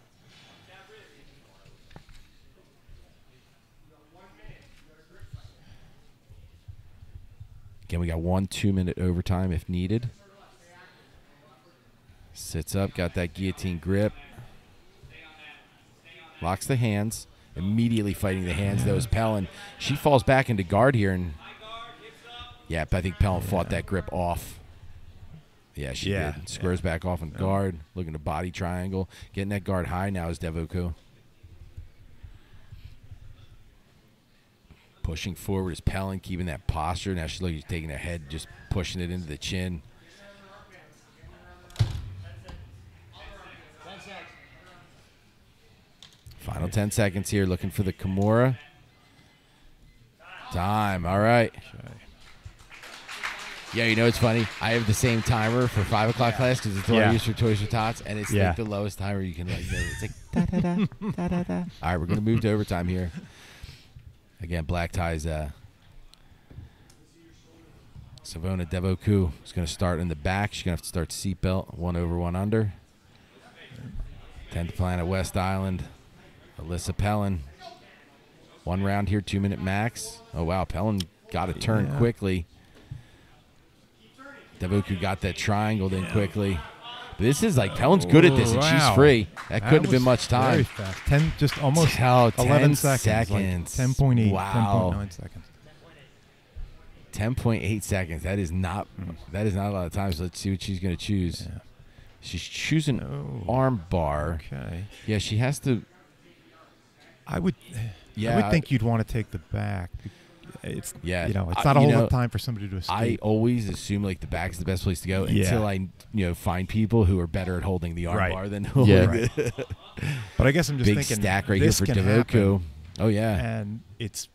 Again, we got 1 2-minute overtime if needed. Sits up, got that guillotine grip. Locks the hands. Immediately fighting the hands, though, is Pelin. She falls back into guard here, and yeah, I think Pelin fought that grip off. Yeah, she did. Squares back off in guard, looking to body triangle. Getting that guard high now is DeBoku. Pushing forward is Pelin, keeping that posture. Now she's looking, taking her head, just pushing it into the chin. Final 10 seconds here, looking for the Kimura. Time, all right. Yeah, you know it's funny. I have the same timer for 5 o'clock class because it's what I use for Toys for Tots, and it's like the lowest timer you can like. It's like da-da-da, da-da-da. All right, we're gonna move to overtime here. Again, black ties. Savannah DeBoku is gonna start in the back. She's gonna have to start seatbelt, 1 over, 1 under. 10th Planet West Island. ELISA Pelin. 1 round here, 2-minute max. Oh wow, Pelin got a turn quickly. DeBoku got that triangle in quickly. But this is like Pelin's good at this, and she's free. That couldn't have been much time. Very fast. 10, just almost 10 11 seconds. seconds. Like 10.8, Wow. 10.9 seconds. 10.8 seconds. That is not a lot of time. So let's see what she's going to choose. Yeah. She's choosing arm bar. Okay. Yeah, she has to. I would think you'd want to take the back. It's it's not a whole lot of time for somebody to escape. I always assume like the back is the best place to go until I find people who are better at holding the arm bar than holding But I guess I'm just big thinking stack right here for DeBoku. Oh yeah, and it's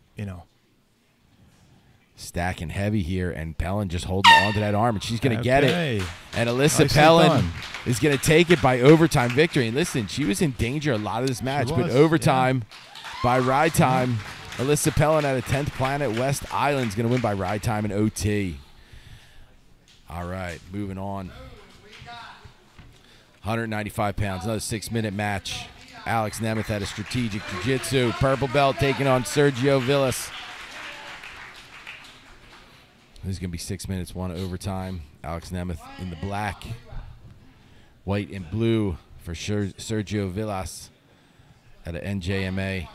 stacking heavy here, and Pelin just holding on to that arm, and she's gonna get it. And ELISA Nicely Pelin done. is gonna take it by overtime victory. And listen, she was in danger a lot of this match, but overtime by ride time. ELISA Pelin out of 10th Planet West Island is going to win by ride time and OT. All right, moving on. 195 pounds, another 6-minute match. Alex Namath out of Strategic Jiu-Jitsu. Purple belt taking on Sergio Vilas. This is going to be 6 minutes, 1 overtime. Alex Namath in the black. White and blue for Sergio Vilas out of NJMA.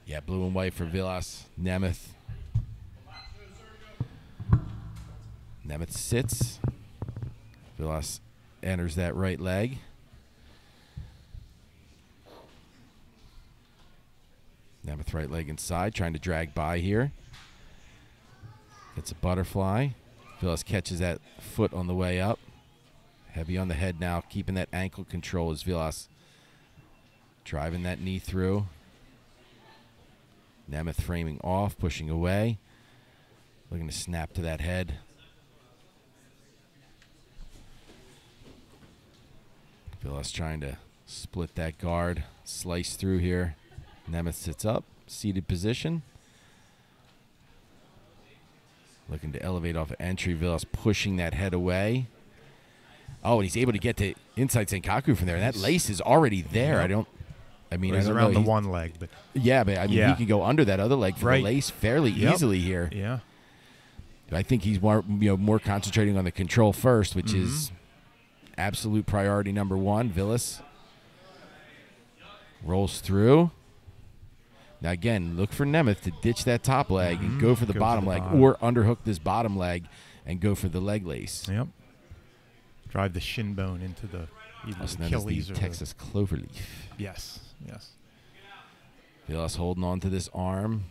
Yeah, blue and white for Vilas. Namath. Namath sits. Vilas enters that right leg. Namath right leg inside, trying to drag by here. It's a butterfly. Vilas catches that foot on the way up. Heavy on the head now, keeping that ankle control as Vilas driving that knee through. Namath framing off, pushing away. Looking to snap to that head. Vilas trying to split that guard. Slice through here. Namath sits up, seated position. Looking to elevate off of entry. Vilas pushing that head away. Oh, and he's able to get to inside Senkaku from there. And that lace is already there. Yep. I mean, he's around the one leg, but I mean, he can go under that other leg for the lace fairly easily here. Yeah, I think he's more concentrating on the control first, which is absolute priority number one. Vilas rolls through. Now again, look for Namath to ditch that top leg and go for the bottom leg, or underhook this bottom leg and go for the leg lace. Yep. Drive the shin bone into the Achilles or Texas cloverleaf. Yes. Yes. Vilas holding on to this arm.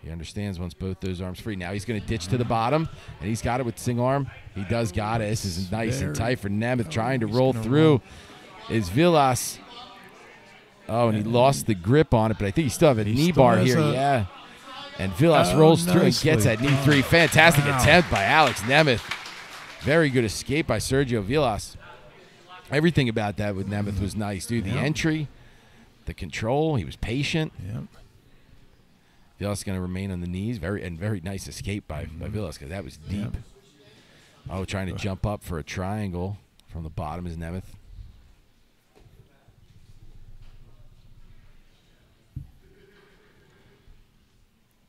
He understands once both those arms free. Now he's going to ditch to the bottom, and he's got it with Singh arm. He does got it. This is nice and tight for Namath, trying to roll through. Is Vilas. Oh, and he lost the grip on it, but I think he still have a knee bar here. Yeah. And Vilas rolls through and gets that knee three. Fantastic attempt by Alex Namath. Very good escape by Sergio Vilas. Everything about that with Namath was nice, dude. The entry, the control, he was patient. Yep. Vilas going to remain on the knees. Very nice escape by Vilas, because that was deep. Yep. Oh, trying to jump up for a triangle from the bottom is Namath.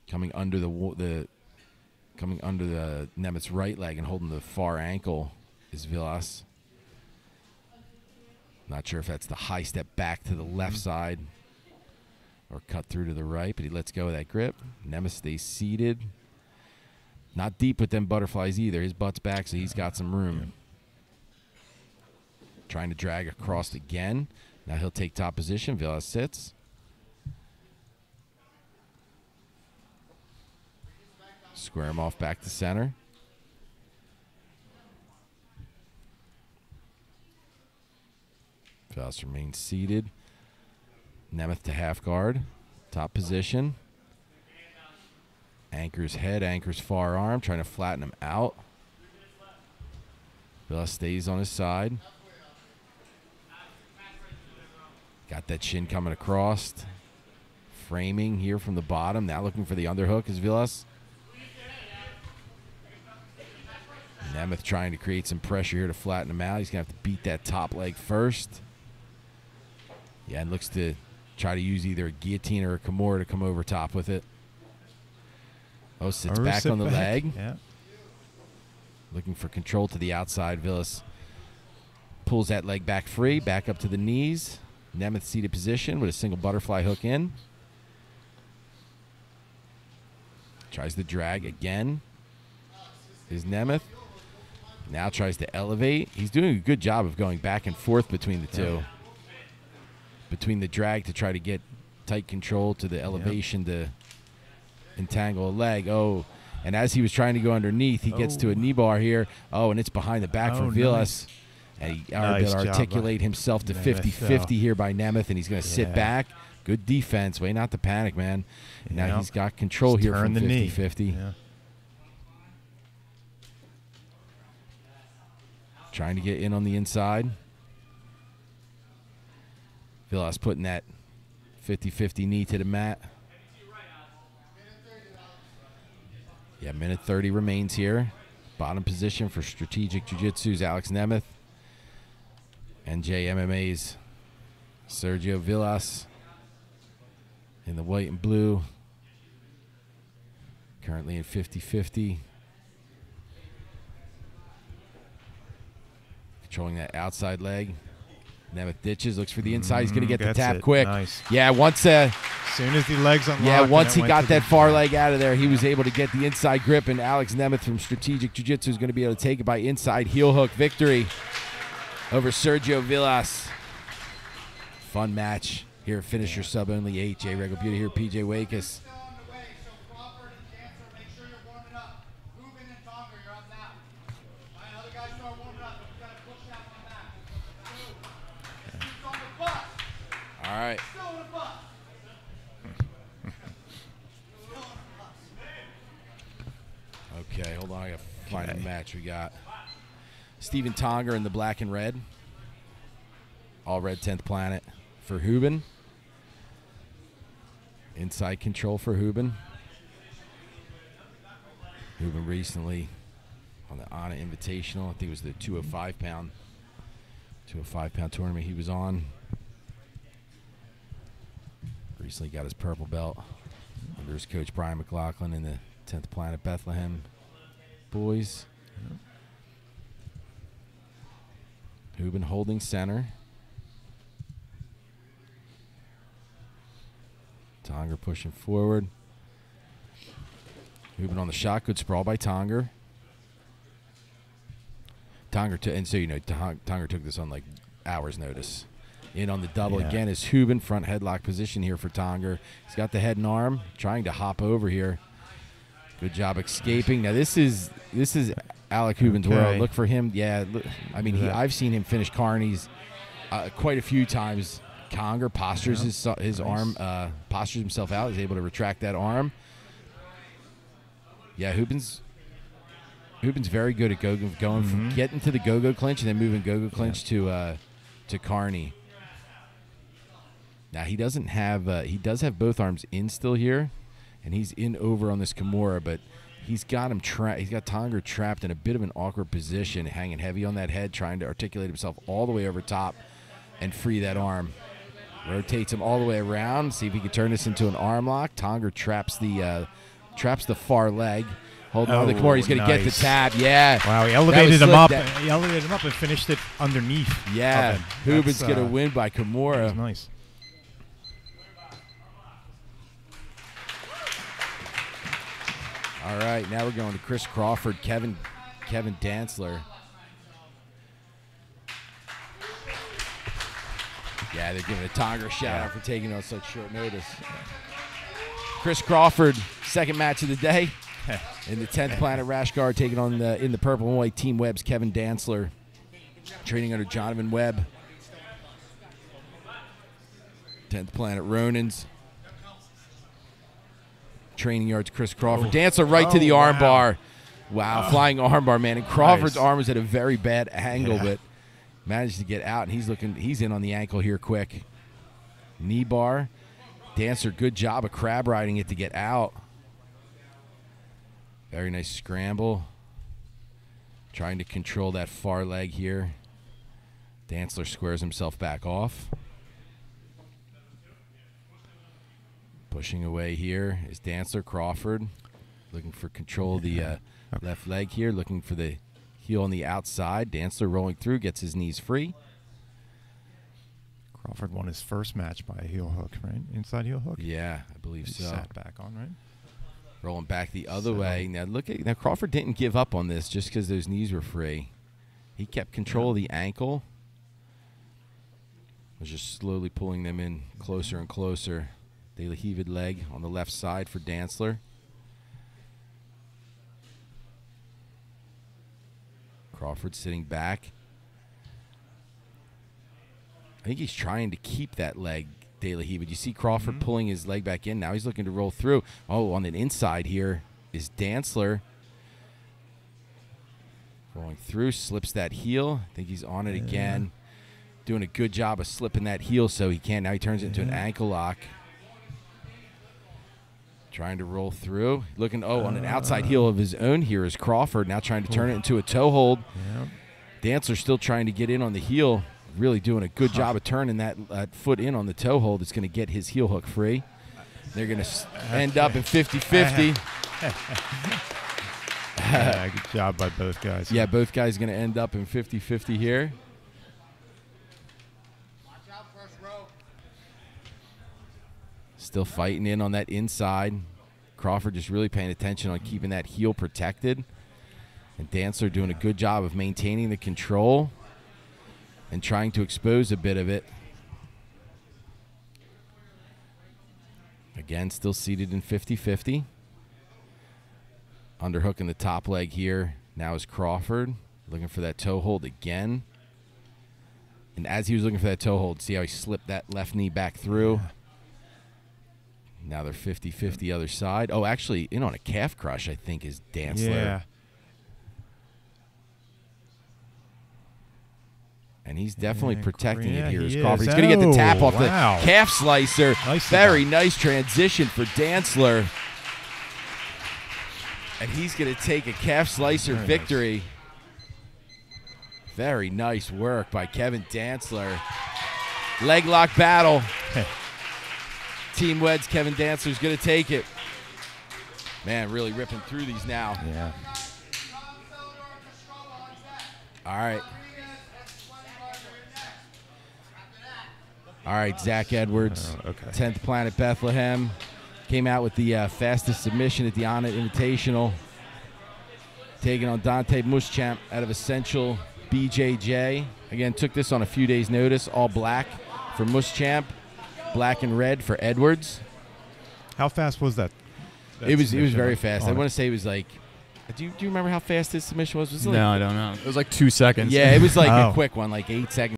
Coming under the Namath's right leg and holding the far ankle is Vilas. Not sure if that's the high step back to the left side or cut through to the right, but he lets go of that grip. Namath stays seated. Not deep with them butterflies either. His butt's back, so he's got some room. Trying to drag across again. Now he'll take top position. Vilas sits. Square him off back to center. Vilas remains seated. Namath to half guard. Top position. Anchors head, anchors far arm, trying to flatten him out. Vilas stays on his side. Got that shin coming across. Framing here from the bottom. Now looking for the underhook is Vilas. Namath trying to create some pressure here to flatten him out. He's going to have to beat that top leg first. Yeah, and looks to try to use either a guillotine or a Kimura to come over top with it. Oh, sits back on the leg. Yeah. Looking for control to the outside. Vilas pulls that leg back free, back up to the knees. Namath seated position with a single butterfly hook in. Tries the drag again. Is Namath. Now tries to elevate. He's doing a good job of going back and forth between the two. Yeah. Between the drag to try to get tight control to the elevation to entangle a leg. Oh, and as he was trying to go underneath, he gets to a knee bar here. Oh, and it's behind the back for Vilas. Nice. And he able to articulate himself to 50-50 here by Namath, and he's going to sit back. Good defense. Way not to panic, man. Now he's got control here from 50-50. Yeah. Trying to get in on the inside. Vilas putting that 50-50 knee to the mat. Yeah, minute 30 remains here. Bottom position for Strategic Jiu-Jitsu's Alex Namath. NJ MMA's Sergio Vilas in the white and blue. Currently in 50-50. Controlling that outside leg. Namath ditches, looks for the inside. He's going to get the tap quick. Nice. Yeah, once as soon as the legs unlocked. Yeah, once he got that far leg out of there, he was able to get the inside grip, and Alex Namath from Strategic Jiu-Jitsu is going to be able to take it by inside heel hook victory over Sergio Vilas. Fun match here at Finisher Sub Only 8. J. Regal Beauty here, PJ Wakus. All right. Okay, hold on. I got to find a match we got. Stephen Tonger in the black and red. All red 10th planet for Hubin. Inside control for Hubin. Hubin recently on the Anna Invitational. I think it was the 205-pound tournament he was on. Recently got his purple belt under his coach Brian McLaughlin in the 10th Planet Bethlehem boys. Hubin holding center. Tonger pushing forward. Hubin on the shot. Good sprawl by Tonger. And so, you know, Tonger took this on like hours' notice. In on the double again is Hubin, front headlock position here for Tonger. He's got the head and arm, trying to hop over here. Good job escaping. Now this is Alec Hubin's world. Look for him. Yeah, I mean I've seen him finish carnies quite a few times. Tonger postures his arm, postures himself out. He's able to retract that arm. Yeah, Hubin's very good at going from getting to the go-go clinch and then moving go-go clinch to carny. Now he doesn't have he does have both arms in still here, and he's in over on this Kimura, but he's got him he's got Tonger trapped in a bit of an awkward position, hanging heavy on that head, trying to articulate himself all the way over top and free that arm. Rotates him all the way around, see if he can turn this into an arm lock. Tonger traps the far leg. Holding on to the Kimura, he's going to get the tap. Yeah. Wow, he elevated him up. He elevated him up and finished it underneath. Yeah. Hubin's going to win by Kimura. Nice. All right, now we're going to Chris Crawford, Kevin Dantzler. Yeah, they're giving a Tonger a shout out for taking on such short notice. Chris Crawford, second match of the day. In the 10th Planet Rash Guard, taking on in the purple and white Team Webb's Kevin Dantzler, training under Jonathan Webb. 10th Planet Ronins. Training yards, Chris Crawford. Dantzler right to the arm bar. Wow, flying arm bar, man. And Crawford's arm was at a very bad angle, but managed to get out, and he's in on the ankle here quick. Knee bar. Dantzler, good job of crab riding it to get out. Very nice scramble. Trying to control that far leg here. Dantzler squares himself back off. Pushing away here is Dantzler. Crawford Looking for control of the left leg here. Looking for the heel on the outside. Dantzler rolling through. Gets his knees free. Crawford won his first match by a heel hook, right? Inside heel hook? Yeah, I believe He so. sat back on, right? Rolling back the other way. Now now Crawford didn't give up on this just because those knees were free. He kept control of the ankle. Was just slowly pulling them in closer and closer. De La Heated leg on the left side for Dantzler. Crawford sitting back. I think he's trying to keep that leg, De La Heated. You see Crawford pulling his leg back in. Now he's looking to roll through. Oh, on the inside here is Dantzler. Rolling through, slips that heel. I think he's on it again. Doing a good job of slipping that heel so he can't. Now he turns it into an ankle lock. Trying to roll through. Looking, on an outside heel of his own here is Crawford. Now trying to turn it into a toe hold. Dantzler still trying to get in on the heel. Really doing a good job of turning that foot in on the toe hold. It's going to get his heel hook free. They're going to end up at 50-50. Good job by both guys. Yeah, both guys going to end up in 50-50 here. Still fighting in on that inside. Crawford just really paying attention on keeping that heel protected. And Dantzler doing a good job of maintaining the control and trying to expose a bit of it. Again, still seated in 50-50. Underhook in the top leg here. Now is Crawford looking for that toe hold again. And as he was looking for that toe hold, see how he slipped that left knee back through? Now they're 50-50 other side. Oh, actually, in on a calf crush, I think, is Dantzler. Yeah. And he's definitely protecting yeah, it here as he Crawford. is. He's going to get the tap off wow. the calf slicer. Nicely Very done. nice transition for Dantzler. And he's going to take a calf slicer Very victory. nice. Very nice work by Kevin Dantzler. Leg lock battle. Team Weds, Kevin Dantzler's going to take it. Man, really ripping through these now. Yeah. All right. All right, Zach Edwards, 10th Planet Bethlehem, came out with the fastest submission at the Onnit Invitational, taking on Dante Muschamp out of Essential BJJ. Again, took this on a few days' notice, all black for Muschamp, black and red for Edwards. How fast was that? It was very fast. I want to say it was like, do you remember how fast his submission was? Was it No, I don't know. It was like 2 seconds. Yeah, it was like a quick one, like 8 seconds.